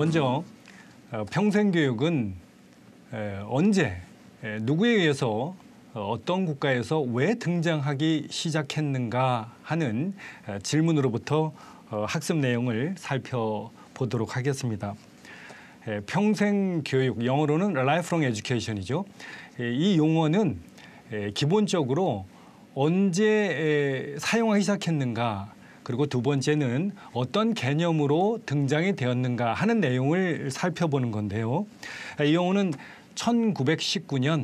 먼저 평생교육은 언제 누구에 의해서 어떤 국가에서 왜 등장하기 시작했는가 하는 질문으로부터 학습 내용을 살펴보도록 하겠습니다. 평생교육, 영어로는 lifelong education이죠. 이 용어는 기본적으로 언제 사용하기 시작했는가, 그리고 두 번째는 어떤 개념으로 등장이 되었는가 하는 내용을 살펴보는 건데요. 이 용어는 1919년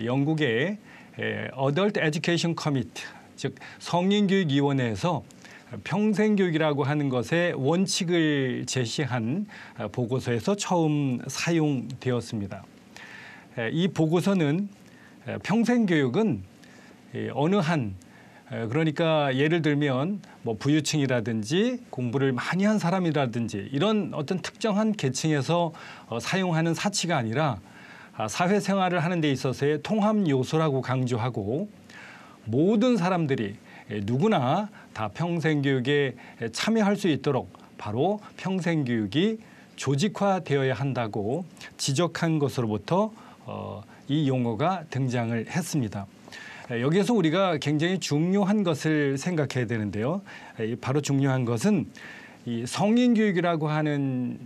영국의 Adult Education Committee, 즉 성인교육위원회에서 평생교육이라고 하는 것의 원칙을 제시한 보고서에서 처음 사용되었습니다. 이 보고서는 평생교육은 어느 한, 그러니까 예를 들면 뭐 부유층이라든지 공부를 많이 한 사람이라든지 이런 어떤 특정한 계층에서 사용하는 사치가 아니라 사회생활을 하는 데 있어서의 통합 요소라고 강조하고, 모든 사람들이 누구나 다 평생교육에 참여할 수 있도록 바로 평생교육이 조직화되어야 한다고 지적한 것으로부터 이 용어가 등장을 했습니다. 여기에서 우리가 굉장히 중요한 것을 생각해야 되는데요. 바로 중요한 것은 이 성인교육이라고 하는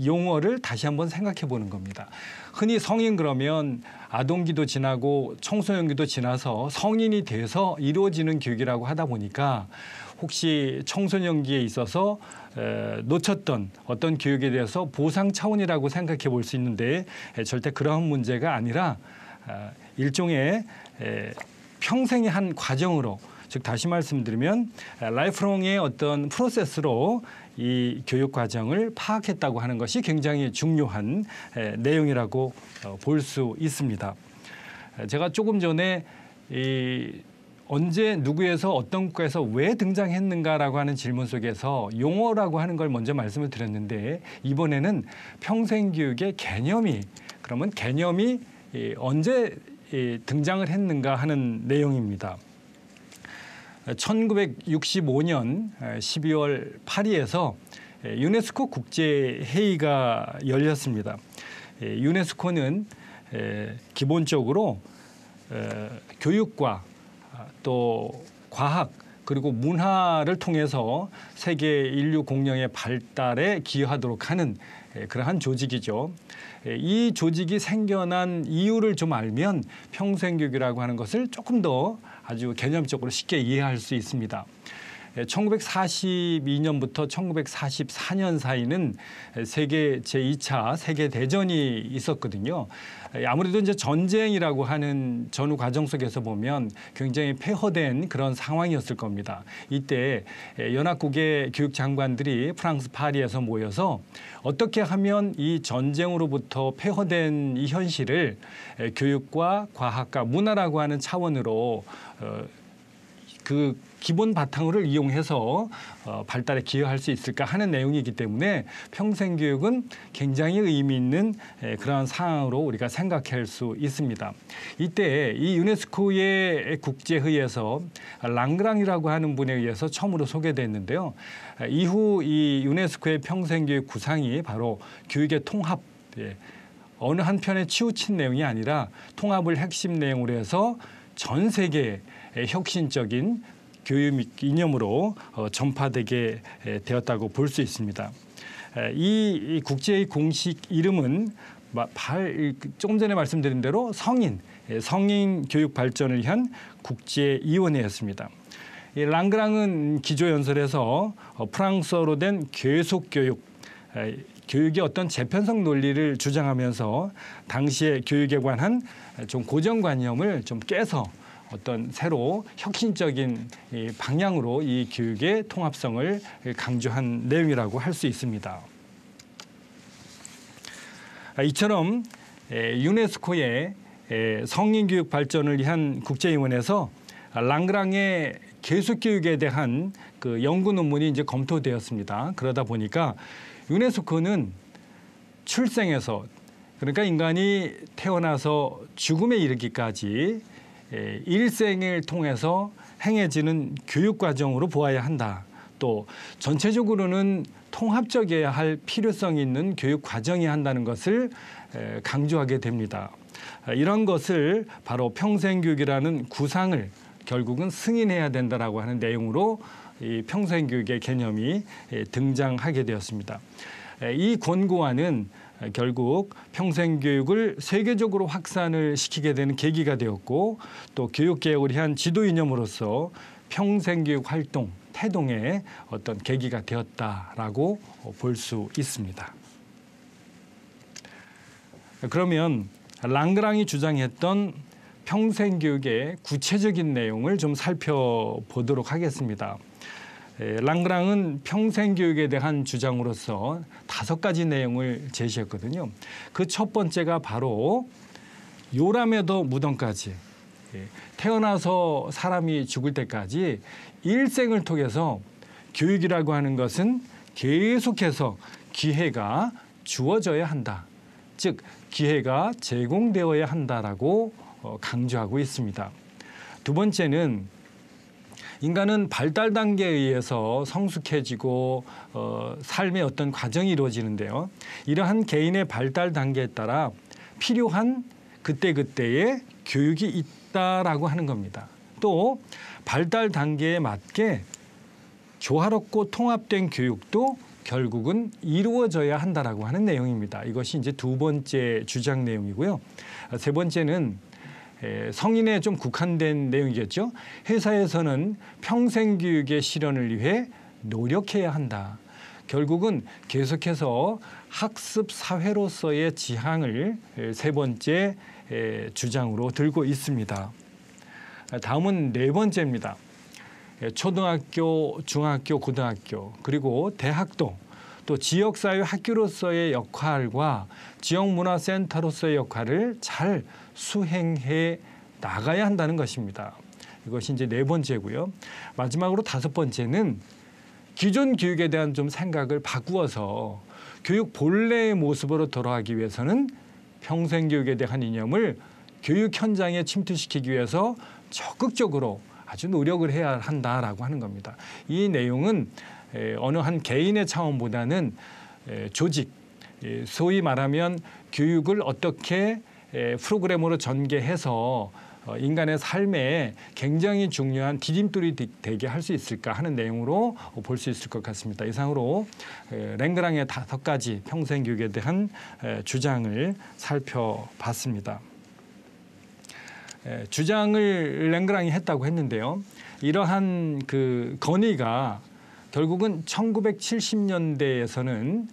용어를 다시 한번 생각해 보는 겁니다. 흔히 성인 그러면 아동기도 지나고 청소년기도 지나서 성인이 돼서 이루어지는 교육이라고 하다 보니까 혹시 청소년기에 있어서 놓쳤던 어떤 교육에 대해서 보상 차원이라고 생각해 볼 수 있는데, 절대 그런 문제가 아니라 일종의 평생의 한 과정으로, 즉 다시 말씀드리면 라이프롱의 어떤 프로세스로 이 교육 과정을 파악했다고 하는 것이 굉장히 중요한 내용이라고 볼 수 있습니다. 제가 조금 전에 언제 누구에서 어떤 국가에서 왜 등장했는가라고 하는 질문 속에서 용어라고 하는 걸 먼저 말씀을 드렸는데, 이번에는 평생교육의 개념이, 그러면 개념이 언제 등장을 했는가 하는 내용입니다. 1965년 12월 파리에서 유네스코 국제회의가 열렸습니다. 유네스코는 기본적으로 교육과 또 과학 그리고 문화를 통해서 세계 인류 공영의 발달에 기여하도록 하는 그러한 조직이죠. 이 조직이 생겨난 이유를 좀 알면 평생교육이라고 하는 것을 조금 더 아주 개념적으로 쉽게 이해할 수 있습니다. 1942년부터 1944년 사이는 세계 제2차 세계대전이 있었거든요. 아무래도 이제 전쟁이라고 하는 전후 과정 속에서 보면 굉장히 폐허된 그런 상황이었을 겁니다. 이때 연합국의 교육장관들이 프랑스 파리에서 모여서 어떻게 하면 이 전쟁으로부터 폐허된 이 현실을 교육과 과학과 문화라고 하는 차원으로 그 기본 바탕을 이용해서 발달에 기여할 수 있을까 하는 내용이기 때문에 평생교육은 굉장히 의미 있는 그러한 상황으로 우리가 생각할 수 있습니다. 이때 이 유네스코의 국제회의에서 랑그랑이라고 하는 분에 의해서 처음으로 소개됐는데요. 이후 이 유네스코의 평생교육 구상이 바로 교육의 통합, 어느 한편에 치우친 내용이 아니라 통합을 핵심 내용으로 해서 전 세계의 혁신적인 교육 이념으로 전파되게 되었다고 볼 수 있습니다. 이 국제의 공식 이름은 조금 전에 말씀드린 대로 성인 교육 발전을 위한 국제위원회였습니다. 이 랑그랑은 기조연설에서 프랑스어로 된 계속교육, 교육의 어떤 재편성 논리를 주장하면서 당시의 교육에 관한 좀 고정관념을 좀 깨서 어떤 새로 혁신적인 방향으로 이 교육의 통합성을 강조한 내용이라고 할 수 있습니다. 이처럼 유네스코의 성인교육 발전을 위한 국제위원회에서 랑그랑의 계속교육에 대한 그 연구 논문이 이제 검토되었습니다. 그러다 보니까 유네스코는 출생에서, 그러니까 인간이 태어나서 죽음에 이르기까지 일생을 통해서 행해지는 교육 과정으로 보아야 한다. 또 전체적으로는 통합적이어야 할 필요성이 있는 교육 과정이 한다는 것을 강조하게 됩니다. 이런 것을 바로 평생교육이라는 구상을 결국은 승인해야 된다라고 하는 내용으로 이 평생교육의 개념이 등장하게 되었습니다. 이 권고안은 결국 평생교육을 세계적으로 확산을 시키게 되는 계기가 되었고 또 교육개혁을 위한 지도 이념으로서 평생교육 활동, 태동의 어떤 계기가 되었다라고 볼 수 있습니다. 그러면 랑그랑이 주장했던 평생교육의 구체적인 내용을 좀 살펴보도록 하겠습니다. 랑그랑은 평생교육에 대한 주장으로서 5가지 내용을 제시했거든요. 그 첫 번째가 바로 요람에도 무덤까지, 태어나서 사람이 죽을 때까지 일생을 통해서 교육이라고 하는 것은 계속해서 기회가 주어져야 한다. 즉 기회가 제공되어야 한다라고 강조하고 있습니다. 두 번째는 인간은 발달 단계에 의해서 성숙해지고 삶의 어떤 과정이 이루어지는데요. 이러한 개인의 발달 단계에 따라 필요한 그때그때의 교육이 있다라고 하는 겁니다. 또 발달 단계에 맞게 조화롭고 통합된 교육도 결국은 이루어져야 한다라고 하는 내용입니다. 이것이 이제 두 번째 주장 내용이고요. 세 번째는 성인에 좀 국한된 내용이겠죠. 회사에서는 평생교육의 실현을 위해 노력해야 한다. 결국은 계속해서 학습 사회로서의 지향을 세 번째 주장으로 들고 있습니다. 다음은 네 번째입니다. 초등학교, 중학교, 고등학교 그리고 대학도 또 지역사회 학교로서의 역할과 지역문화센터로서의 역할을 잘 수행해 나가야 한다는 것입니다. 이것이 이제 네 번째고요. 마지막으로 다섯 번째는 기존 교육에 대한 좀 생각을 바꾸어서 교육 본래의 모습으로 돌아가기 위해서는 평생교육에 대한 이념을 교육 현장에 침투시키기 위해서 적극적으로 아주 노력을 해야 한다라고 하는 겁니다. 이 내용은 어느 한 개인의 차원보다는 조직, 소위 말하면 교육을 어떻게 프로그램으로 전개해서 인간의 삶에 굉장히 중요한 디딤돌이 되게 할 수 있을까 하는 내용으로 볼 수 있을 것 같습니다. 이상으로 랭그랑의 5가지 평생교육에 대한 주장을 살펴봤습니다. 주장을 랭그랑이 했다고 했는데요. 이러한 그 건의가 결국은 1970년대에서는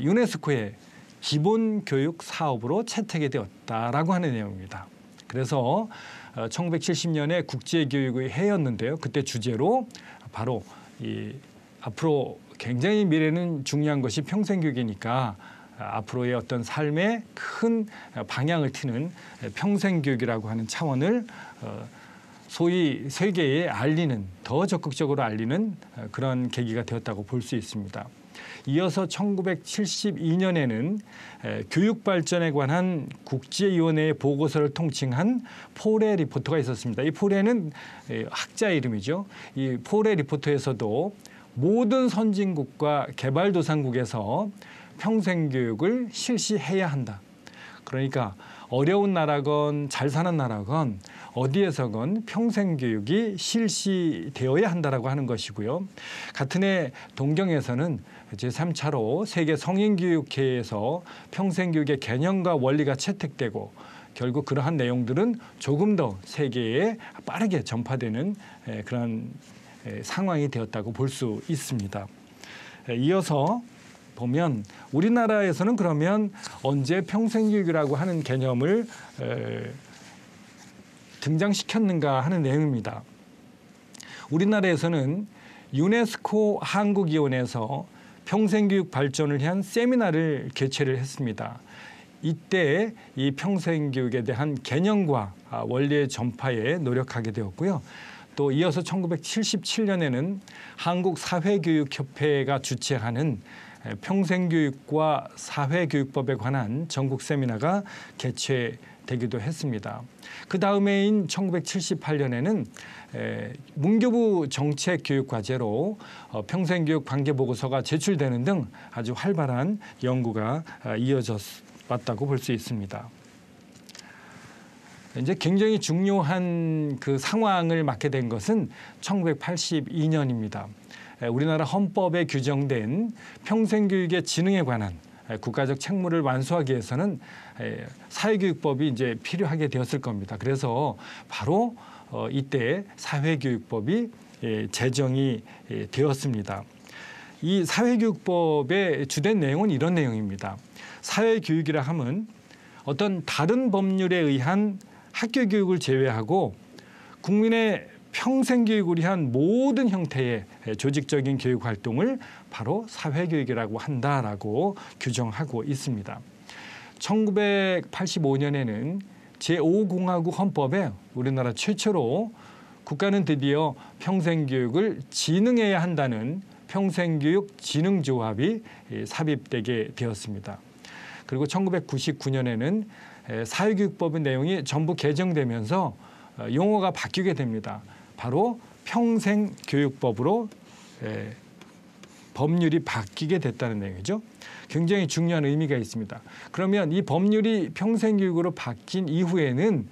유네스코의 기본교육 사업으로 채택이 되었다라고 하는 내용입니다. 그래서 1970년에 국제교육의 해였는데요. 그때 주제로 바로 이 앞으로 굉장히 미래는 중요한 것이 평생교육이니까 앞으로의 어떤 삶의 큰 방향을 트는 평생교육이라고 하는 차원을 소위 세계에 알리는, 더 적극적으로 알리는 그런 계기가 되었다고 볼 수 있습니다. 이어서 1972년에는 교육 발전에 관한 국제위원회의 보고서를 통칭한 포레 리포트가 있었습니다. 이 포레는 학자 이름이죠. 이 포레 리포트에서도 모든 선진국과 개발도상국에서 평생교육을 실시해야 한다. 그러니까 어려운 나라건 잘 사는 나라건 어디에서건 평생교육이 실시되어야 한다라고 하는 것이고요. 같은 해 동경에서는 제3차로 세계 성인교육회에서 평생교육의 개념과 원리가 채택되고 결국 그러한 내용들은 조금 더 세계에 빠르게 전파되는 그런 상황이 되었다고 볼 수 있습니다. 이어서 보면 우리나라에서는 그러면 언제 평생교육이라고 하는 개념을 등장시켰는가 하는 내용입니다. 우리나라에서는 유네스코 한국위원회에서 평생교육 발전을 위한 세미나를 개최를 했습니다. 이때 이 평생교육에 대한 개념과 원리의 전파에 노력하게 되었고요. 또 이어서 1977년에는 한국사회교육협회가 주최하는 평생교육과 사회교육법에 관한 전국 세미나가 개최되었습니다. 되기도 했습니다. 그 다음해인 1978년에는 문교부 정책교육과제로 평생교육 관계보고서가 제출되는 등 아주 활발한 연구가 이어져 왔다고 볼 수 있습니다. 이제 굉장히 중요한 그 상황을 맞게 된 것은 1982년입니다. 우리나라 헌법에 규정된 평생교육의 진흥에 관한 국가적 책무를 완수하기 위해서는 사회교육법이 이제 필요하게 되었을 겁니다. 그래서 바로 이때 사회교육법이 제정이 되었습니다. 이 사회교육법의 주된 내용은 이런 내용입니다. 사회교육이라 함은 어떤 다른 법률에 의한 학교교육을 제외하고 국민의 평생교육을 위한 모든 형태의 조직적인 교육활동을 바로 사회교육이라고 한다라고 규정하고 있습니다. 1985년에는 제5공화국 헌법에 우리나라 최초로 국가는 드디어 평생교육을 진흥해야 한다는 평생교육진흥조합이 삽입되게 되었습니다. 그리고 1999년에는 사회교육법의 내용이 전부 개정되면서 용어가 바뀌게 됩니다. 바로 평생교육법으로 법률이 바뀌게 됐다는 내용이죠. 굉장히 중요한 의미가 있습니다. 그러면 이 법률이 평생교육으로 바뀐 이후에는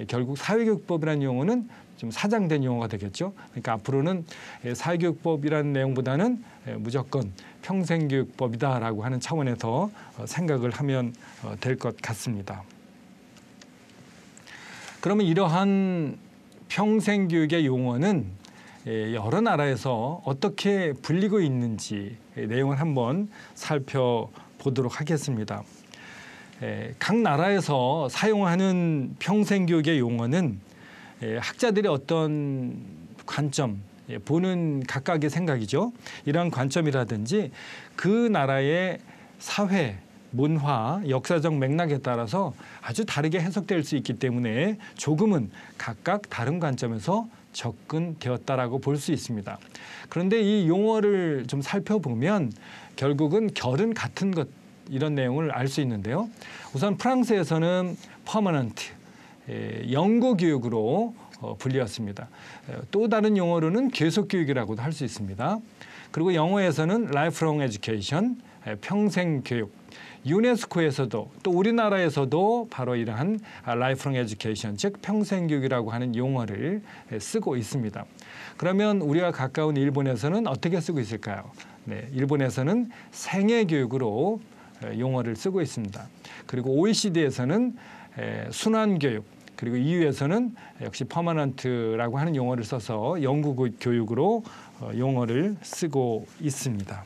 결국 사회교육법이라는 용어는 좀 사장된 용어가 되겠죠. 그러니까 앞으로는 사회교육법이라는 내용보다는 무조건 평생교육법이다라고 하는 차원에서 생각을 하면 될 것 같습니다. 그러면 이러한 평생교육의 용어는 여러 나라에서 어떻게 불리고 있는지 내용을 한번 살펴보도록 하겠습니다. 각 나라에서 사용하는 평생교육의 용어는 학자들의 어떤 관점, 보는 각각의 생각이죠. 이러한 관점이라든지 그 나라의 사회, 문화, 역사적 맥락에 따라서 아주 다르게 해석될 수 있기 때문에 조금은 각각 다른 관점에서 접근되었다라고 볼 수 있습니다. 그런데 이 용어를 좀 살펴보면 결국은 결은 같은 것 이런 내용을 알 수 있는데요. 우선 프랑스에서는 퍼머넌트, 영구 교육으로 불리었습니다. 또 다른 용어로는 계속 교육이라고도 할 수 있습니다. 그리고 영어에서는 lifelong education, 평생 교육. 유네스코에서도 또 우리나라에서도 바로 이러한 lifelong education, 즉 평생 교육이라고 하는 용어를 쓰고 있습니다. 그러면 우리가 가까운 일본에서는 어떻게 쓰고 있을까요? 네, 일본에서는 생애 교육으로 용어를 쓰고 있습니다. 그리고 OECD에서는 순환 교육, 그리고 EU에서는 역시 퍼머넌트라고 하는 용어를 써서 영구 교육으로 용어를 쓰고 있습니다.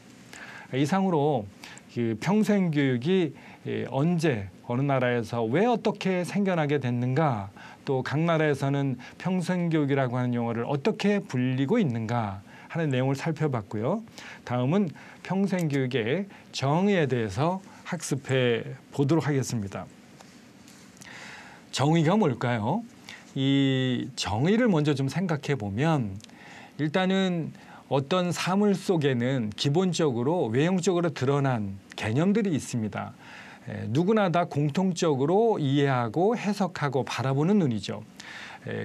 이상으로 그 평생 교육이 언제 어느 나라에서 왜 어떻게 생겨나게 됐는가, 또 각 나라에서는 평생 교육이라고 하는 용어를 어떻게 불리고 있는가 하는 내용을 살펴봤고요. 다음은 평생 교육의 정의에 대해서 학습해 보도록 하겠습니다. 정의가 뭘까요? 이 정의를 먼저 좀 생각해 보면 일단은 어떤 사물 속에는 기본적으로 외형적으로 드러난 개념들이 있습니다. 누구나 다 공통적으로 이해하고 해석하고 바라보는 눈이죠.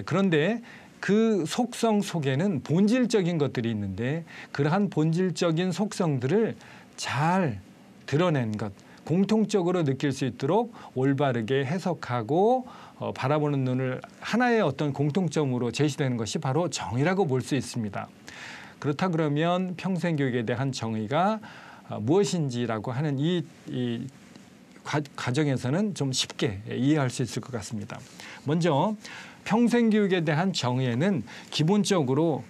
그런데 그 속성 속에는 본질적인 것들이 있는데 그러한 본질적인 속성들을 잘 드러낸 것, 공통적으로 느낄 수 있도록 올바르게 해석하고 바라보는 눈을 하나의 어떤 공통점으로 제시되는 것이 바로 정의라고 볼 수 있습니다. 그렇다 그러면 평생교육에 대한 정의가 무엇인지라고 하는 이 과정에서는 좀 쉽게 이해할 수 있을 것 같습니다. 먼저 평생교육에 대한 정의에는 기본적으로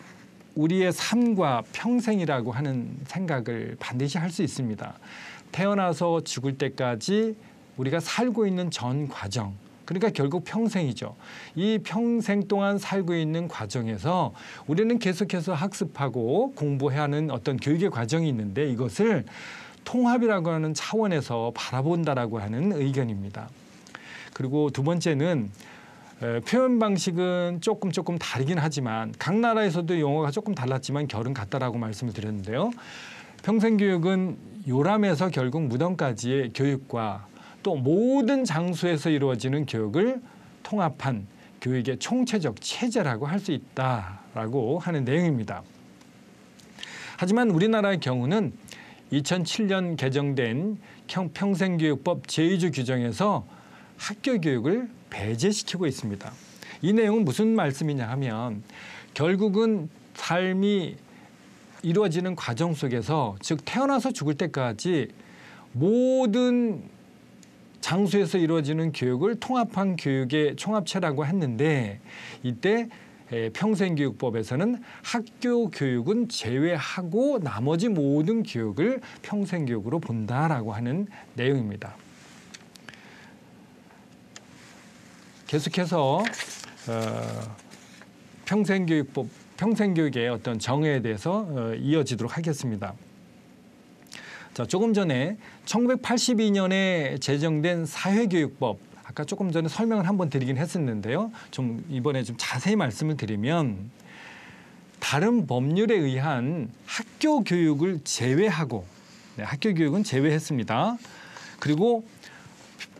우리의 삶과 평생이라고 하는 생각을 반드시 할 수 있습니다. 태어나서 죽을 때까지 우리가 살고 있는 전 과정, 그러니까 결국 평생이죠. 이 평생 동안 살고 있는 과정에서 우리는 계속해서 학습하고 공부해야 하는 어떤 교육의 과정이 있는데 이것을 통합이라고 하는 차원에서 바라본다라고 하는 의견입니다. 그리고 두 번째는 표현 방식은 조금 다르긴 하지만 각 나라에서도 용어가 조금 달랐지만 결은 같다라고 말씀을 드렸는데요. 평생교육은 요람에서 결국 무덤까지의 교육과 또 모든 장소에서 이루어지는 교육을 통합한 교육의 총체적 체제라고 할 수 있다라고 하는 내용입니다. 하지만 우리나라의 경우는 2007년 개정된 평생교육법 제2조 규정에서 학교 교육을 배제시키고 있습니다. 이 내용은 무슨 말씀이냐 하면 결국은 삶이 이루어지는 과정 속에서 즉 태어나서 죽을 때까지 모든 장소에서 이루어지는 교육을 통합한 교육의 총합체라고 했는데 이때 평생교육법에서는 학교 교육은 제외하고 나머지 모든 교육을 평생교육으로 본다라고 하는 내용입니다. 계속해서 평생교육의 어떤 정의에 대해서 이어지도록 하겠습니다. 자, 조금 전에 1982년에 제정된 사회교육법, 아까 조금 전에 설명을 한번 드리긴 했었는데요. 좀 이번에 좀 자세히 말씀을 드리면 다른 법률에 의한 학교 교육을 제외하고 학교 교육은 제외했습니다. 그리고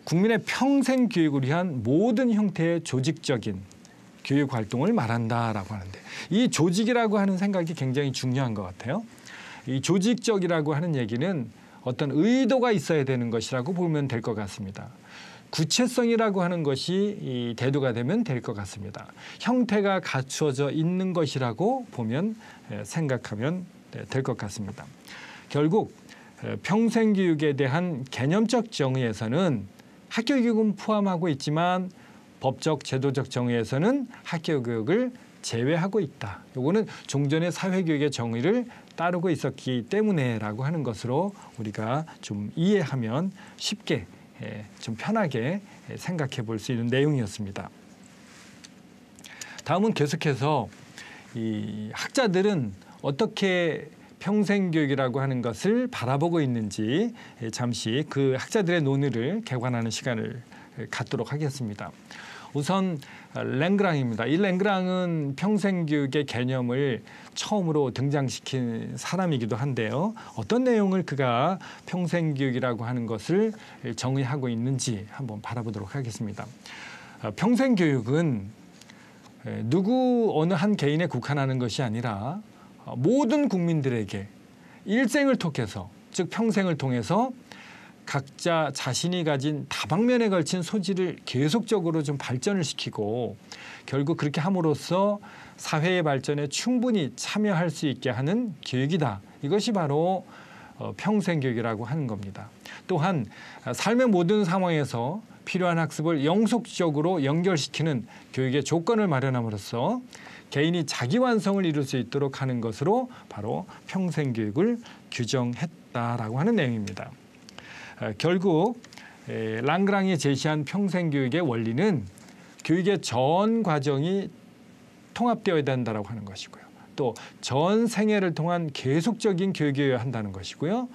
국민의 평생 교육을 위한 모든 형태의 조직적인 교육 활동을 말한다라고 하는데 이 조직이라고 하는 생각이 굉장히 중요한 것 같아요. 이 조직적이라고 하는 얘기는 어떤 의도가 있어야 되는 것이라고 보면 될 것 같습니다. 구체성이라고 하는 것이 대두가 되면 될 것 같습니다. 형태가 갖추어져 있는 것이라고 보면 생각하면 될 것 같습니다. 결국 평생교육에 대한 개념적 정의에서는 학교 교육은 포함하고 있지만 법적 제도적 정의에서는 학교 교육을 제외하고 있다. 요거는 종전의 사회교육의 정의를 따르고 있었기 때문에라고 하는 것으로 우리가 좀 이해하면 쉽게 좀 편하게 생각해 볼 수 있는 내용이었습니다. 다음은 계속해서 이 학자들은 어떻게 평생교육이라고 하는 것을 바라보고 있는지 잠시 그 학자들의 논의를 개관하는 시간을 갖도록 하겠습니다. 우선 랭그랑입니다. 이 랭그랑은 평생교육의 개념을 처음으로 등장시킨 사람이기도 한데요. 어떤 내용을 그가 평생교육이라고 하는 것을 정의하고 있는지 한번 바라보도록 하겠습니다. 평생교육은 누구 어느 한 개인에 국한하는 것이 아니라 모든 국민들에게 일생을 통해서 즉 평생을 통해서 각자 자신이 가진 다방면에 걸친 소질을 계속적으로 좀 발전을 시키고 결국 그렇게 함으로써 사회의 발전에 충분히 참여할 수 있게 하는 교육이다. 이것이 바로 평생교육이라고 하는 겁니다. 또한 삶의 모든 상황에서 필요한 학습을 영속적으로 연결시키는 교육의 조건을 마련함으로써 개인이 자기 완성을 이룰 수 있도록 하는 것으로 바로 평생교육을 규정했다라고 하는 내용입니다. 결국 랑그랑이 제시한 평생교육의 원리는 교육의 전 과정이 통합되어야 된다고 하는 것이고요. 또 전 생애를 통한 계속적인 교육이어야 한다는 것이고요.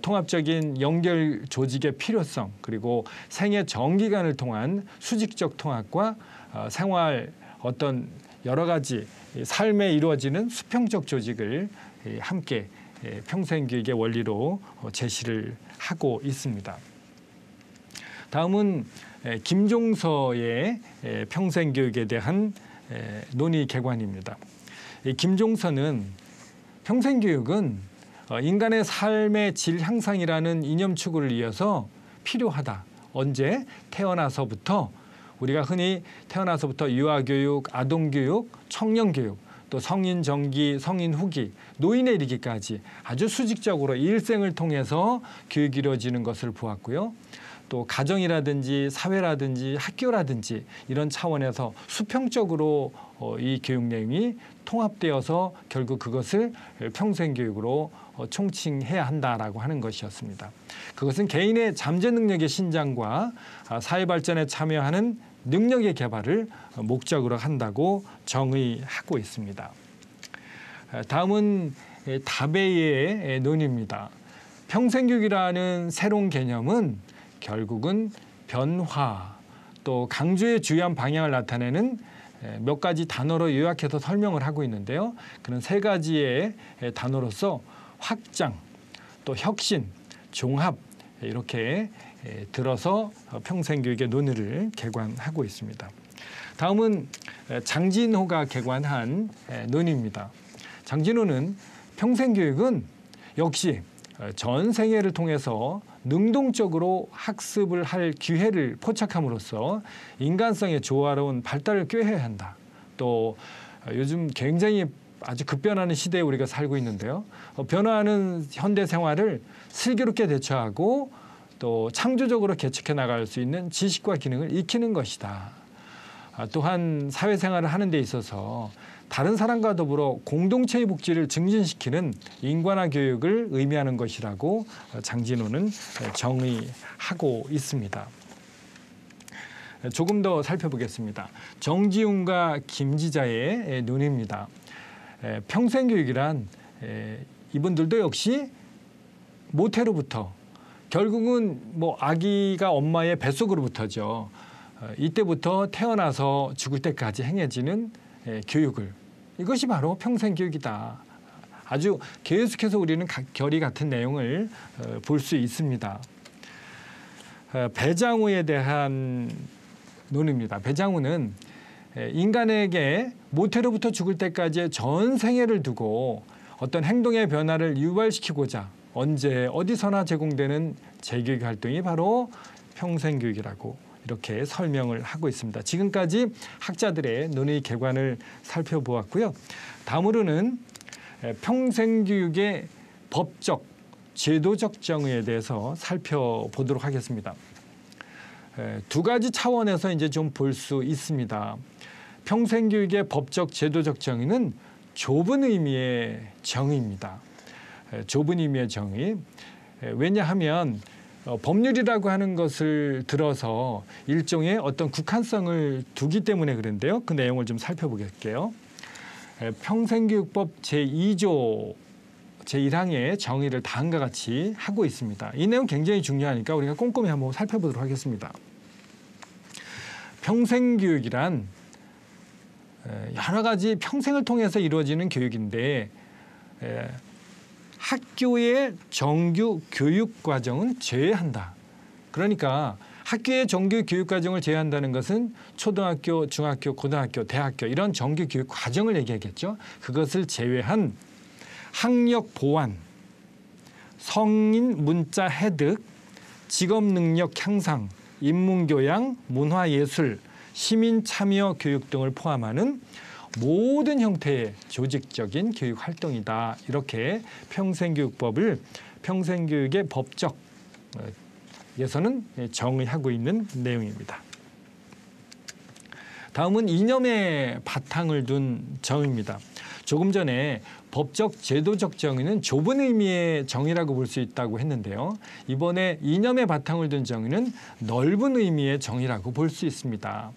통합적인 연결 조직의 필요성 그리고 생애 전기간을 통한 수직적 통합과 생활 어떤 여러 가지 삶에 이루어지는 수평적 조직을 함께 평생교육의 원리로 제시를 하고 있습니다. 다음은 김종서의 평생교육에 대한 논의 개관입니다. 김종서는 평생교육은 인간의 삶의 질 향상이라는 이념 추구를 이어서 필요하다. 언제? 태어나서부터 우리가 흔히 태어나서부터 유아교육, 아동교육, 청년교육 또 성인 전기, 성인 후기, 노인에 이르기까지 아주 수직적으로 일생을 통해서 교육이 이루어지는 것을 보았고요. 또 가정이라든지 사회라든지 학교라든지 이런 차원에서 수평적으로 이 교육 내용이 통합되어서 결국 그것을 평생교육으로 총칭해야 한다라고 하는 것이었습니다. 그것은 개인의 잠재 능력의 신장과 사회 발전에 참여하는 능력의 개발을 목적으로 한다고 정의하고 있습니다. 다음은 다베이의 논의입니다. 평생교육이라는 새로운 개념은 결국은 변화 또 강조의 주요한 방향을 나타내는 몇 가지 단어로 요약해서 설명을 하고 있는데요. 그런 세 가지의 단어로서 확장, 또 혁신, 종합 이렇게 들어서 평생교육의 논의를 개관하고 있습니다. 다음은 장진호가 개관한 논의입니다. 장진호는 평생교육은 역시 전 생애를 통해서 능동적으로 학습을 할 기회를 포착함으로써 인간성의 조화로운 발달을 꾀해야 한다. 또 요즘 굉장히 아주 급변하는 시대에 우리가 살고 있는데요. 변화하는 현대 생활을 슬기롭게 대처하고 또 창조적으로 개척해 나갈 수 있는 지식과 기능을 익히는 것이다. 또한 사회생활을 하는 데 있어서 다른 사람과 더불어 공동체의 복지를 증진시키는 인간화 교육을 의미하는 것이라고 장진호는 정의하고 있습니다. 조금 더 살펴보겠습니다. 정지훈과 김지자의 논의입니다. 평생교육이란 이분들도 역시 모태로부터 결국은 뭐 아기가 엄마의 뱃속으로부터죠. 이때부터 태어나서 죽을 때까지 행해지는 교육을 이것이 바로 평생교육이다. 아주 계속해서 우리는 결의 같은 내용을 볼 수 있습니다. 배장우에 대한 논의입니다. 배장우는 인간에게 모태로부터 죽을 때까지의 전 생애를 두고 어떤 행동의 변화를 유발시키고자 언제 어디서나 제공되는 재교육 활동이 바로 평생교육이라고 이렇게 설명을 하고 있습니다. 지금까지 학자들의 논의 개관을 살펴보았고요. 다음으로는 평생교육의 법적, 제도적 정의에 대해서 살펴보도록 하겠습니다. 두 가지 차원에서 이제 좀 볼 수 있습니다. 평생교육의 법적, 제도적 정의는 좁은 의미의 정의입니다. 좁은 의미의 정의. 왜냐하면 법률이라고 하는 것을 들어서 일종의 어떤 국한성을 두기 때문에 그런데요. 그 내용을 좀 살펴보겠게요. 평생교육법 제2조 제1항의 정의를 다음과 같이 하고 있습니다. 이 내용 굉장히 중요하니까 우리가 꼼꼼히 한번 살펴보도록 하겠습니다. 평생교육이란 여러 가지 평생을 통해서 이루어지는 교육인데 학교의 정규 교육 과정은 제외한다. 그러니까 학교의 정규 교육 과정을 제외한다는 것은 초등학교, 중학교, 고등학교, 대학교 이런 정규 교육 과정을 얘기하겠죠. 그것을 제외한 학력 보완, 성인 문자 획득, 직업 능력 향상, 인문교양, 문화예술, 시민 참여 교육 등을 포함하는 모든 형태의 조직적인 교육 활동이다. 이렇게 평생교육법을 평생교육의 법적 에서는 정의하고 있는 내용입니다. 다음은 이념의 바탕을 둔 정의입니다. 조금 전에 법적 제도적 정의는 좁은 의미의 정의라고 볼 수 있다고 했는데요. 이번에 이념의 바탕을 둔 정의는 넓은 의미의 정의라고 볼 수 있습니다.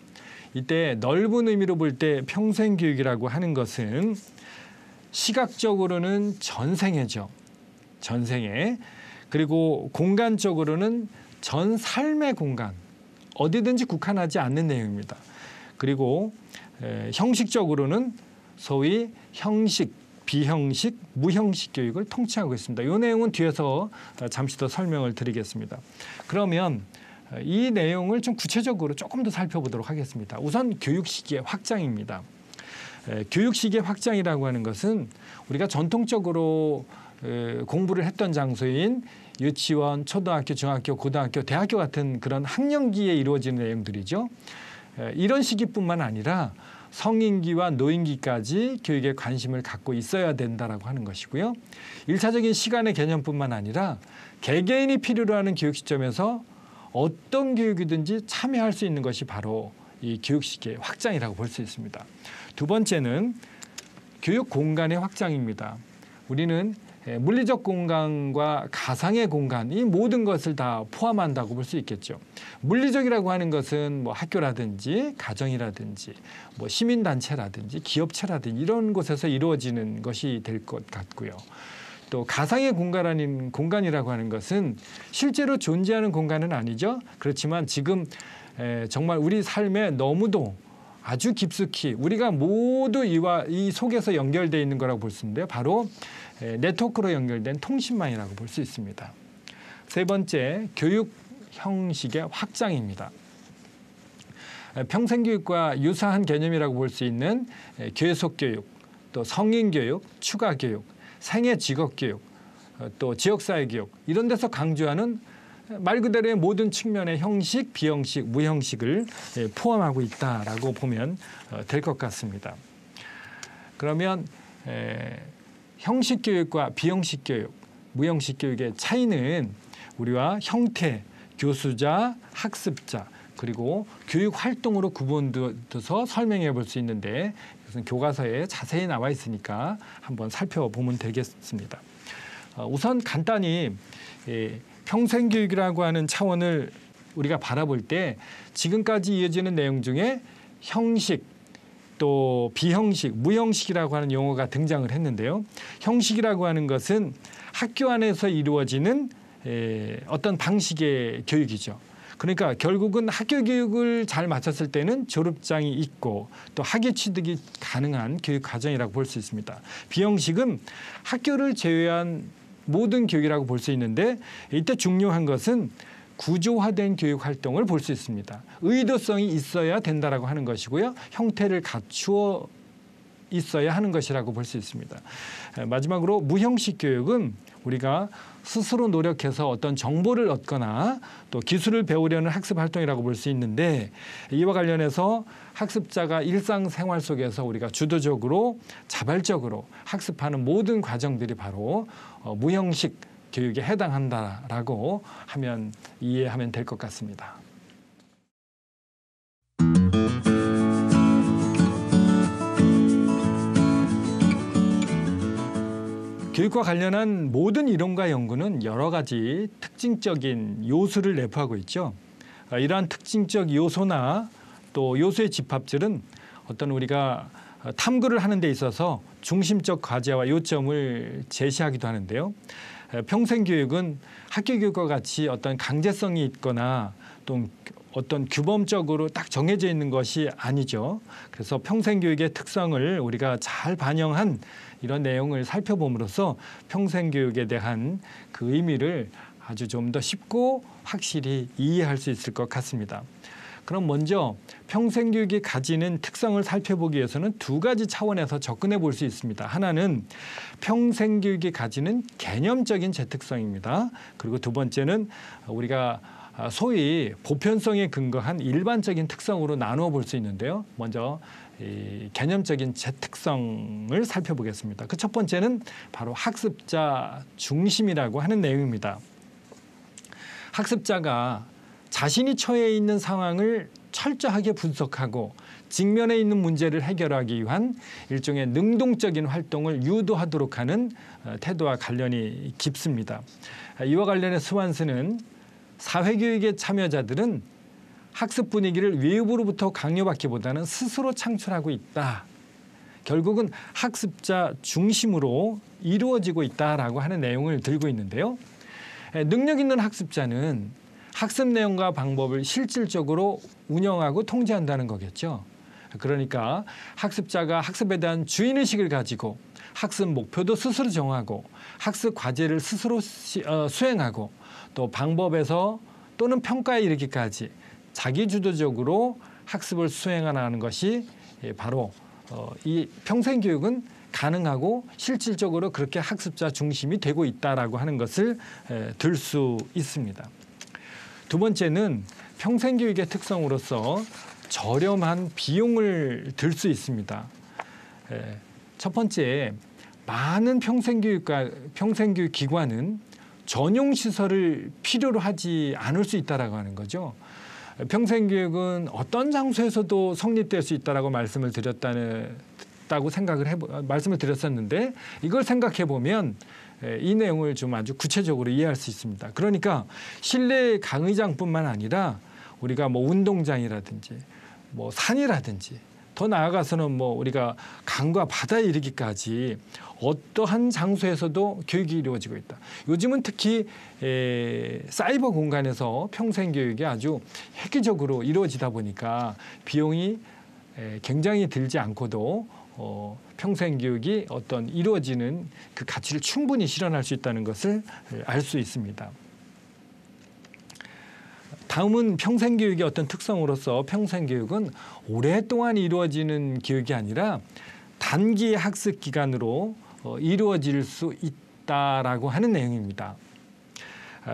이때 넓은 의미로 볼 때 평생교육이라고 하는 것은 시각적으로는 전생애죠. 전생애. 그리고 공간적으로는 전 삶의 공간. 어디든지 국한하지 않는 내용입니다. 그리고 형식적으로는 소위 형식, 비형식, 무형식 교육을 통치하고 있습니다. 이 내용은 뒤에서 잠시 더 설명을 드리겠습니다. 그러면 이 내용을 좀 구체적으로 조금 더 살펴보도록 하겠습니다. 우선 교육 시기의 확장입니다. 교육 시기의 확장이라고 하는 것은 우리가 전통적으로 공부를 했던 장소인 유치원, 초등학교, 중학교, 고등학교, 대학교 같은 그런 학년기에 이루어지는 내용들이죠. 이런 시기뿐만 아니라 성인기와 노인기까지 교육에 관심을 갖고 있어야 된다라고 하는 것이고요. 1차적인 시간의 개념뿐만 아니라 개개인이 필요로 하는 교육 시점에서 어떤 교육이든지 참여할 수 있는 것이 바로 이 교육 시기의 확장이라고 볼 수 있습니다. 두 번째는 교육 공간의 확장입니다. 우리는 물리적 공간과 가상의 공간 이 모든 것을 다 포함한다고 볼 수 있겠죠. 물리적이라고 하는 것은 뭐 학교라든지 가정이라든지 뭐 시민단체라든지 기업체라든지 이런 곳에서 이루어지는 것이 될 것 같고요. 또 가상의 공간이라고 하는 것은 실제로 존재하는 공간은 아니죠. 그렇지만 지금 정말 우리 삶에 너무도 아주 깊숙이 우리가 모두 이 속에서 연결되어 있는 거라고 볼 수 있는데요. 바로 네트워크로 연결된 통신망이라고 볼 수 있습니다. 세 번째, 교육 형식의 확장입니다. 평생교육과 유사한 개념이라고 볼 수 있는 계속교육, 또 성인교육, 추가교육, 생애 직업교육, 또 지역사회교육 이런 데서 강조하는 말 그대로의 모든 측면의 형식, 비형식, 무형식을 포함하고 있다라고 보면 될 것 같습니다. 그러면 형식 교육과 비형식 교육, 무형식 교육의 차이는 우리와 형태, 교수자, 학습자 그리고 교육 활동으로 구분돼서 설명해 볼 수 있는데 이것은 교과서에 자세히 나와 있으니까 한번 살펴보면 되겠습니다. 우선 간단히 평생교육이라고 하는 차원을 우리가 바라볼 때 지금까지 이어지는 내용 중에 형식, 또 비형식, 무형식이라고 하는 용어가 등장을 했는데요. 형식이라고 하는 것은 학교 안에서 이루어지는 어떤 방식의 교육이죠. 그러니까 결국은 학교 교육을 잘 마쳤을 때는 졸업장이 있고 또 학위 취득이 가능한 교육 과정이라고 볼 수 있습니다. 비형식은 학교를 제외한 모든 교육이라고 볼 수 있는데 이때 중요한 것은 구조화된 교육 활동을 볼 수 있습니다. 의도성이 있어야 된다라고 하는 것이고요. 형태를 갖추어 있어야 하는 것이라고 볼 수 있습니다. 마지막으로 무형식 교육은 우리가 스스로 노력해서 어떤 정보를 얻거나 또 기술을 배우려는 학습 활동이라고 볼 수 있는데 이와 관련해서 학습자가 일상생활 속에서 우리가 주도적으로 자발적으로 학습하는 모든 과정들이 바로 무형식 교육에 해당한다라고 하면 이해하면 될 것 같습니다. 교육과 관련한 모든 이론과 연구는 여러 가지 특징적인 요소를 내포하고 있죠. 이러한 특징적 요소나 또 요소의 집합들은 어떤 우리가 탐구를 하는 데 있어서 중심적 과제와 요점을 제시하기도 하는데요. 평생교육은 학교교육과 같이 어떤 강제성이 있거나 또 어떤 규범적으로 딱 정해져 있는 것이 아니죠. 그래서 평생교육의 특성을 우리가 잘 반영한 이런 내용을 살펴봄으로써 평생교육에 대한 그 의미를 아주 좀 더 쉽고 확실히 이해할 수 있을 것 같습니다. 그럼 먼저 평생교육이 가지는 특성을 살펴보기 위해서는 두 가지 차원에서 접근해 볼 수 있습니다. 하나는 평생교육이 가지는 개념적인 재특성입니다. 그리고 두 번째는 우리가 소위 보편성에 근거한 일반적인 특성으로 나누어 볼 수 있는데요. 먼저 이 개념적인 재특성을 살펴보겠습니다. 그 첫 번째는 바로 학습자 중심이라고 하는 내용입니다. 학습자가 자신이 처해 있는 상황을 철저하게 분석하고 직면에 있는 문제를 해결하기 위한 일종의 능동적인 활동을 유도하도록 하는 태도와 관련이 깊습니다. 이와 관련해 스완스는 사회교육의 참여자들은 학습 분위기를 외부로부터 강요받기보다는 스스로 창출하고 있다. 결국은 학습자 중심으로 이루어지고 있다라고 하는 내용을 들고 있는데요. 능력 있는 학습자는 학습 내용과 방법을 실질적으로 운영하고 통제한다는 거겠죠. 그러니까 학습자가 학습에 대한 주인의식을 가지고 학습 목표도 스스로 정하고 학습 과제를 스스로 수행하고 또 방법에서 또는 평가에 이르기까지 자기주도적으로 학습을 수행하는 것이 바로 이 평생교육은 가능하고 실질적으로 그렇게 학습자 중심이 되고 있다라고 하는 것을 들 수 있습니다. 두 번째는 평생교육의 특성으로서 저렴한 비용을 들 수 있습니다. 첫 번째, 많은 평생교육 기관은 전용 시설을 필요로 하지 않을 수 있다라고 하는 거죠. 평생교육은 어떤 장소에서도 성립될 수 있다라고 말씀을 드렸었는데 이걸 생각해 보면 이 내용을 좀 아주 구체적으로 이해할 수 있습니다. 그러니까 실내 강의장뿐만 아니라 우리가 뭐 운동장이라든지 뭐 산이라든지 더 나아가서는 뭐 우리가 강과 바다에 이르기까지 어떠한 장소에서도 교육이 이루어지고 있다. 요즘은 특히 사이버 공간에서 평생교육이 아주 획기적으로 이루어지다 보니까 비용이 굉장히 들지 않고도 평생교육이 어떤 이루어지는 그 가치를 충분히 실현할 수 있다는 것을 알 수 있습니다. 다음은 평생교육의 어떤 특성으로서 평생교육은 오랫동안 이루어지는 교육이 아니라 단기 학습 기간으로 이루어질 수 있다라고 하는 내용입니다.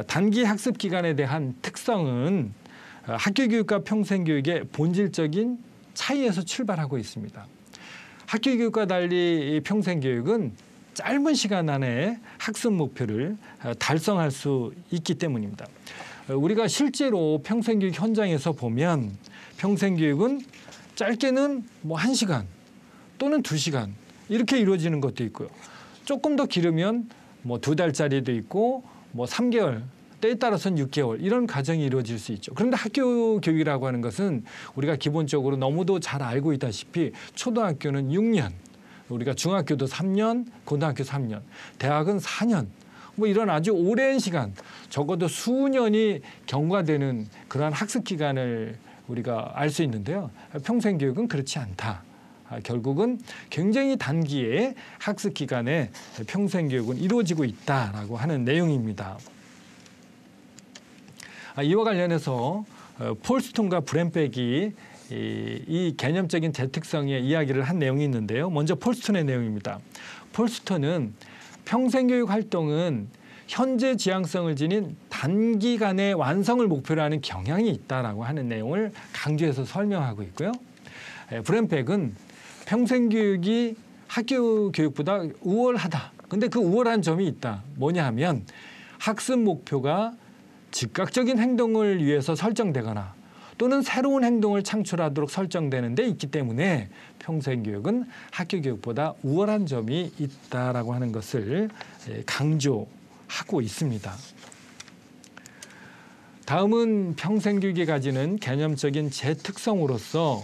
단기 학습 기간에 대한 특성은 학교 교육과 평생교육의 본질적인 차이에서 출발하고 있습니다. 학교 교육과 달리 평생교육은 짧은 시간 안에 학습 목표를 달성할 수 있기 때문입니다. 우리가 실제로 평생교육 현장에서 보면 평생교육은 짧게는 뭐 1시간 또는 2시간 이렇게 이루어지는 것도 있고요. 조금 더 길으면 뭐 2달짜리도 있고 뭐 3개월, 때에 따라서는 6개월 이런 과정이 이루어질 수 있죠. 그런데 학교 교육이라고 하는 것은 우리가 기본적으로 너무도 잘 알고 있다시피 초등학교는 6년, 우리가 중학교도 3년, 고등학교 3년, 대학은 4년 뭐 이런 아주 오랜 시간, 적어도 수년이 경과되는 그러한 학습 기간을 우리가 알 수 있는데요. 평생교육은 그렇지 않다. 결국은 굉장히 단기의 학습 기간에 평생교육은 이루어지고 있다라고 하는 내용입니다. 이와 관련해서 폴스톤과 브랜백이 이 개념적인 재특성의 이야기를 한 내용이 있는데요. 먼저 폴스톤의 내용입니다. 폴스톤은 평생교육 활동은 현재 지향성을 지닌 단기간의 완성을 목표로 하는 경향이 있다라고 하는 내용을 강조해서 설명하고 있고요. 브랜백은 평생교육이 학교 교육보다 우월하다. 근데 그 우월한 점이 있다. 뭐냐 하면 학습 목표가 즉각적인 행동을 위해서 설정되거나 또는 새로운 행동을 창출하도록 설정되는 데 있기 때문에 평생교육은 학교 교육보다 우월한 점이 있다라고 하는 것을 강조하고 있습니다. 다음은 평생교육이 가지는 개념적인 재특성으로서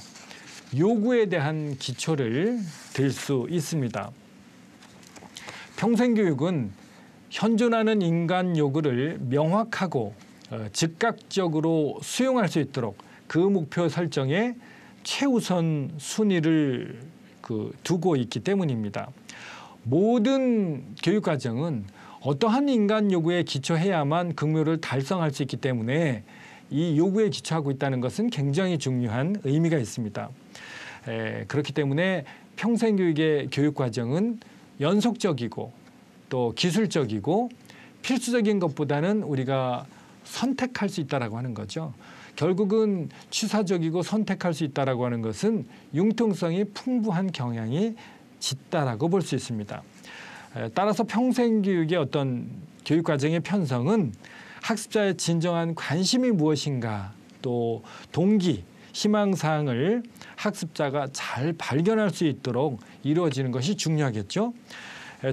요구에 대한 기초를 들 수 있습니다. 평생교육은 현존하는 인간 요구를 명확하고 즉각적으로 수용할 수 있도록 그 목표 설정에 최우선 순위를 두고 있기 때문입니다. 모든 교육과정은 어떠한 인간 요구에 기초해야만 긍묘를 달성할 수 있기 때문에 이 요구에 기초하고 있다는 것은 굉장히 중요한 의미가 있습니다. 그렇기 때문에 평생교육의 교육과정은 연속적이고 또 기술적이고 필수적인 것보다는 우리가 선택할 수 있다라고 하는 거죠. 결국은 취사적이고 선택할 수 있다라고 하는 것은 융통성이 풍부한 경향이 짙다라고 볼 수 있습니다. 따라서 평생교육의 어떤 교육과정의 편성은 학습자의 진정한 관심이 무엇인가 또 동기, 희망사항을 학습자가 잘 발견할 수 있도록 이루어지는 것이 중요하겠죠.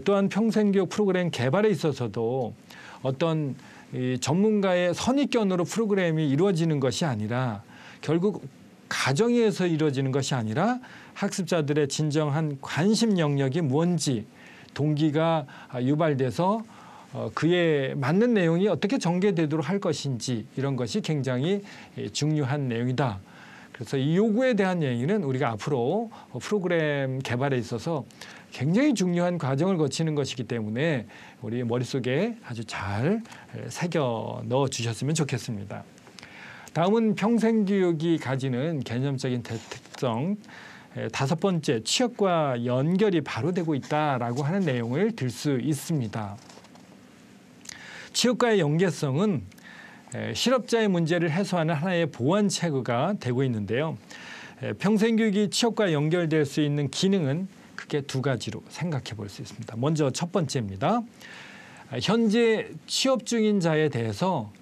또한 평생교육 프로그램 개발에 있어서도 어떤 전문가의 선입견으로 프로그램이 이루어지는 것이 아니라 결국 가정에서 이루어지는 것이 아니라 학습자들의 진정한 관심 영역이 뭔지 동기가 유발돼서 그에 맞는 내용이 어떻게 전개되도록 할 것인지 이런 것이 굉장히 중요한 내용이다. 그래서 이 요구에 대한 얘기는 우리가 앞으로 프로그램 개발에 있어서 굉장히 중요한 과정을 거치는 것이기 때문에 우리 머릿속에 아주 잘 새겨 넣어 주셨으면 좋겠습니다. 다음은 평생교육이 가지는 개념적인 특성 5번째, 취업과 연결이 바로 되고 있다라고 하는 내용을 들 수 있습니다. 취업과의 연계성은 실업자의 문제를 해소하는 하나의 보완체계가 되고 있는데요. 평생교육이 취업과 연결될 수 있는 기능은 크게 2가지로 생각해 볼 수 있습니다. 먼저 첫 번째입니다. 현재 취업 중인 자에 대해서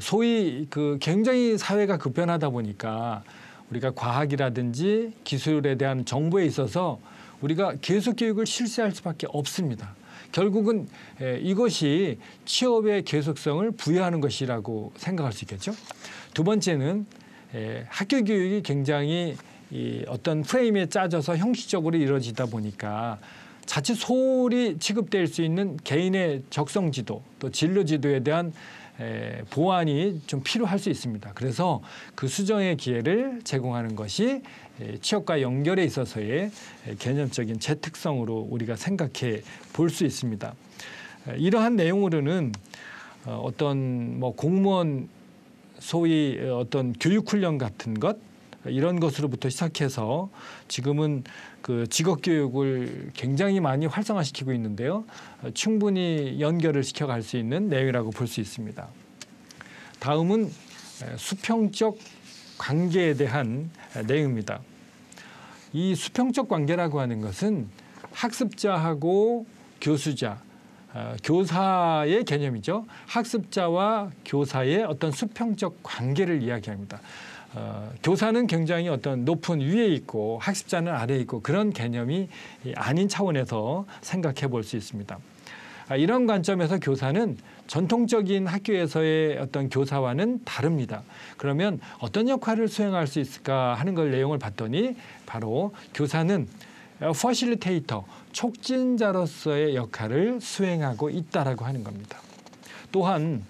소위 굉장히 사회가 급변하다 보니까 우리가 과학이라든지 기술에 대한 정보에 있어서 우리가 계속 교육을 실시할 수밖에 없습니다. 결국은 이것이 취업의 계속성을 부여하는 것이라고 생각할 수 있겠죠. 2번째는 학교 교육이 굉장히 어떤 프레임에 짜져서 형식적으로 이루어지다 보니까 자칫 소홀히 취급될 수 있는 개인의 적성 지도 또 진로 지도에 대한 보완이 좀 필요할 수 있습니다. 그래서 그 수정의 기회를 제공하는 것이 취업과 연결에 있어서의 개념적인 재특성으로 우리가 생각해 볼 수 있습니다. 이러한 내용으로는 어떤 공무원 소위 어떤 교육 훈련 같은 것 이런 것으로부터 시작해서 지금은 그 직업 교육을 굉장히 많이 활성화시키고 있는데요. 충분히 연결을 시켜갈 수 있는 내용이라고 볼 수 있습니다. 다음은 수평적 관계에 대한 내용입니다. 이 수평적 관계라고 하는 것은 학습자하고 교수자, 교사의 개념이죠. 학습자와 교사의 어떤 수평적 관계를 이야기합니다. 교사는 굉장히 어떤 높은 위에 있고 학습자는 아래에 있고 그런 개념이 아닌 차원에서 생각해 볼 수 있습니다. 이런 관점에서 교사는 전통적인 학교에서의 어떤 교사와는 다릅니다. 그러면 어떤 역할을 수행할 수 있을까 하는 걸 내용을 봤더니 바로 교사는 퍼실리테이터, 촉진자로서의 역할을 수행하고 있다라고 하는 겁니다. 또한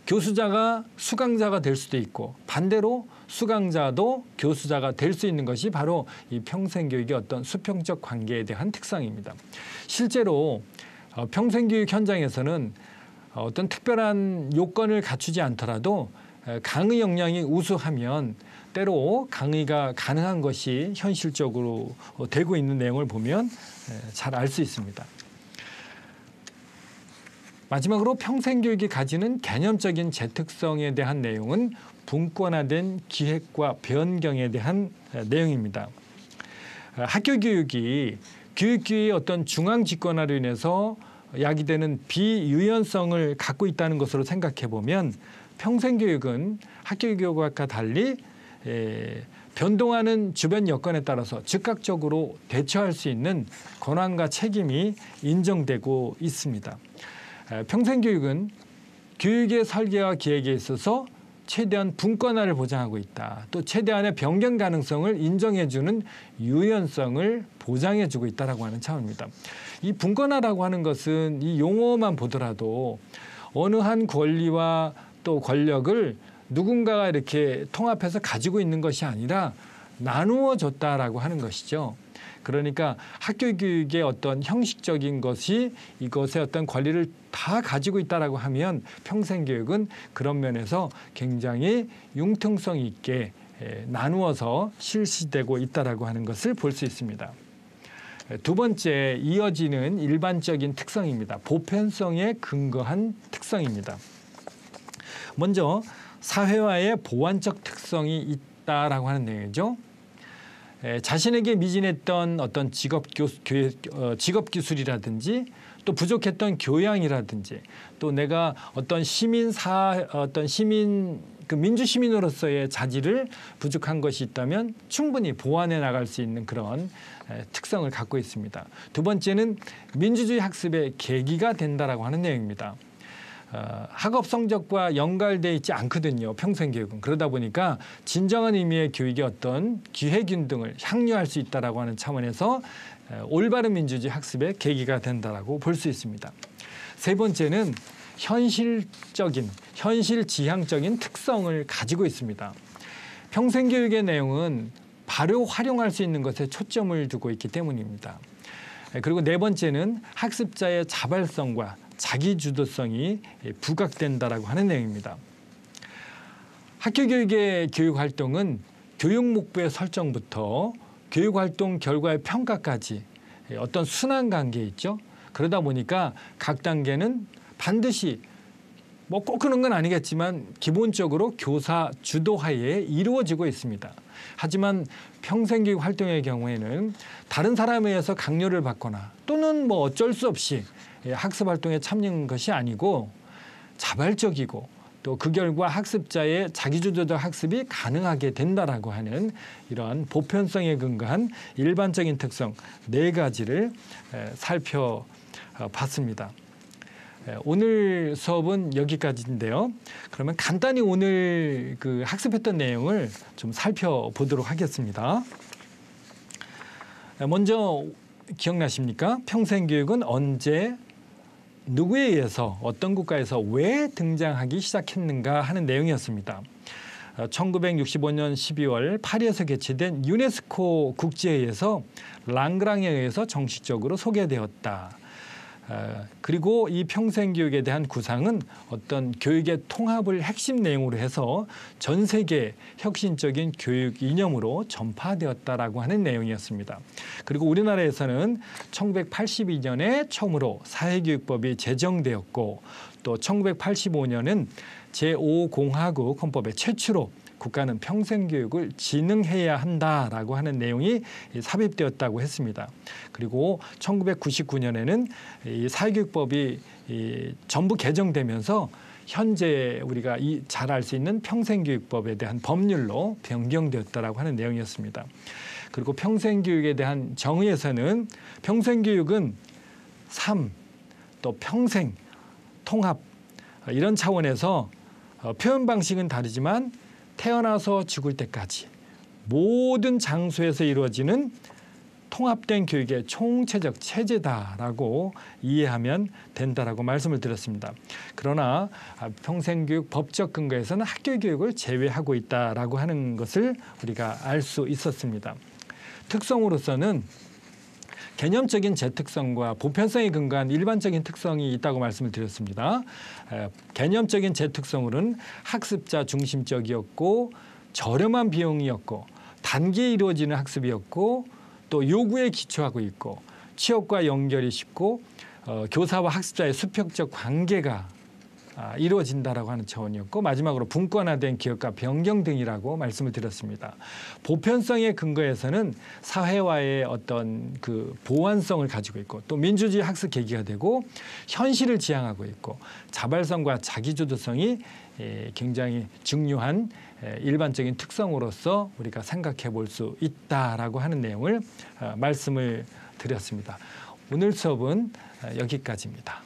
교수자가 수강자가 될 수도 있고 반대로 수강자도 교수자가 될 수 있는 것이 바로 이 평생교육의 어떤 수평적 관계에 대한 특성입니다. 실제로 평생교육 현장에서는 어떤 특별한 요건을 갖추지 않더라도 강의 역량이 우수하면 때로 강의가 가능한 것이 현실적으로 되고 있는 내용을 보면 잘 알 수 있습니다. 마지막으로 평생교육이 가지는 개념적인 재특성에 대한 내용은 분권화된 기획과 변경에 대한 내용입니다. 학교 교육이 교육기의 어떤 중앙 집권화로 인해서 야기되는 비유연성을 갖고 있다는 것으로 생각해 보면 평생교육은 학교 교육과 달리 변동하는 주변 여건에 따라서 즉각적으로 대처할 수 있는 권한과 책임이 인정되고 있습니다. 평생교육은 교육의 설계와 기획에 있어서 최대한 분권화를 보장하고 있다. 또 최대한의 변경 가능성을 인정해주는 유연성을 보장해주고 있다라고 하는 차원입니다. 이 분권화라고 하는 것은 이 용어만 보더라도 어느 한 권리와 또 권력을 누군가가 이렇게 통합해서 가지고 있는 것이 아니라 나누어 줬다라고 하는 것이죠. 그러니까 학교 교육의 어떤 형식적인 것이 이것의 어떤 권리를 다 가지고 있다라고 하면 평생교육은 그런 면에서 굉장히 융통성 있게 나누어서 실시되고 있다라고 하는 것을 볼 수 있습니다. 두 번째, 이어지는 일반적인 특성입니다. 보편성에 근거한 특성입니다. 먼저 사회화의 보완적 특성이 있다라고 하는 내용이죠. 자신에게 미진했던 어떤 직업 기술이라든지 또 부족했던 교양이라든지 또 내가 어떤 민주 시민으로서의 자질을 부족한 것이 있다면 충분히 보완해 나갈 수 있는 그런 특성을 갖고 있습니다. 두 번째는 민주주의 학습의 계기가 된다라고 하는 내용입니다. 학업 성적과 연관되어 있지 않거든요. 평생교육은. 그러다 보니까 진정한 의미의 교육의 어떤 기회균등을 향유할 수 있다라고 하는 차원에서 올바른 민주주의 학습의 계기가 된다라고 볼 수 있습니다. 세 번째는 현실지향적인 특성을 가지고 있습니다. 평생교육의 내용은 바로 활용할 수 있는 것에 초점을 두고 있기 때문입니다. 그리고 네 번째는 학습자의 자발성과 자기주도성이 부각된다라고 하는 내용입니다. 학교 교육의 교육활동은 교육 목표의 설정부터 교육활동 결과의 평가까지 어떤 순환관계에 있죠. 그러다 보니까 각 단계는 반드시 꼭 그런 건 아니겠지만 기본적으로 교사 주도하에 이루어지고 있습니다. 하지만 평생교육 활동의 경우에는 다른 사람에 의해서 강요를 받거나 또는 어쩔 수 없이 학습 활동에 참여한 것이 아니고 자발적이고 또 그 결과 학습자의 자기주도적 학습이 가능하게 된다라고 하는 이러한 보편성에 근거한 일반적인 특성 4가지를 살펴봤습니다. 오늘 수업은 여기까지인데요. 그러면 간단히 오늘 그 학습했던 내용을 좀 살펴보도록 하겠습니다. 먼저 기억나십니까? 평생교육은 언제 누구에 의해서 어떤 국가에서 왜 등장하기 시작했는가 하는 내용이었습니다. 1965년 12월 파리에서 개최된 유네스코 국제회의에서 랑그랑에 의해서 정식적으로 소개되었다. 그리고 이 평생교육에 대한 구상은 어떤 교육의 통합을 핵심 내용으로 해서 전 세계 혁신적인 교육 이념으로 전파되었다라고 하는 내용이었습니다. 그리고 우리나라에서는 1982년에 처음으로 사회교육법이 제정되었고 또 1985년은 제5공화국 헌법에 최초로 국가는 평생교육을 진흥해야 한다라고 하는 내용이 삽입되었다고 했습니다. 그리고 1999년에는 이 사회교육법이 전부 개정되면서 현재 우리가 잘 알 수 있는 평생교육법에 대한 법률로 변경되었다라고 하는 내용이었습니다. 그리고 평생교육에 대한 정의에서는 평생교육은 삶, 또 평생, 통합 이런 차원에서 표현 방식은 다르지만 태어나서 죽을 때까지 모든 장소에서 이루어지는 통합된 교육의 총체적 체제다라고 이해하면 된다라고 말씀을 드렸습니다. 그러나 평생교육 법적 근거에서는 학교 교육을 제외하고 있다라고 하는 것을 우리가 알 수 있었습니다. 특성으로서는 개념적인 재특성과 보편성에 근거한 일반적인 특성이 있다고 말씀을 드렸습니다. 개념적인 재특성으로는 학습자 중심적이었고 저렴한 비용이었고 단기에 이루어지는 학습이었고 또 요구에 기초하고 있고 취업과 연결이 쉽고 교사와 학습자의 수평적 관계가 이루어진다라고 하는 차원이었고 마지막으로 분권화된 기업과 변경 등이라고 말씀을 드렸습니다. 보편성의 근거에서는 사회와의 어떤 그 보완성을 가지고 있고 또 민주주의 학습 계기가 되고 현실을 지향하고 있고 자발성과 자기주도성이 굉장히 중요한 일반적인 특성으로서 우리가 생각해 볼 수 있다라고 하는 내용을 말씀을 드렸습니다. 오늘 수업은 여기까지입니다.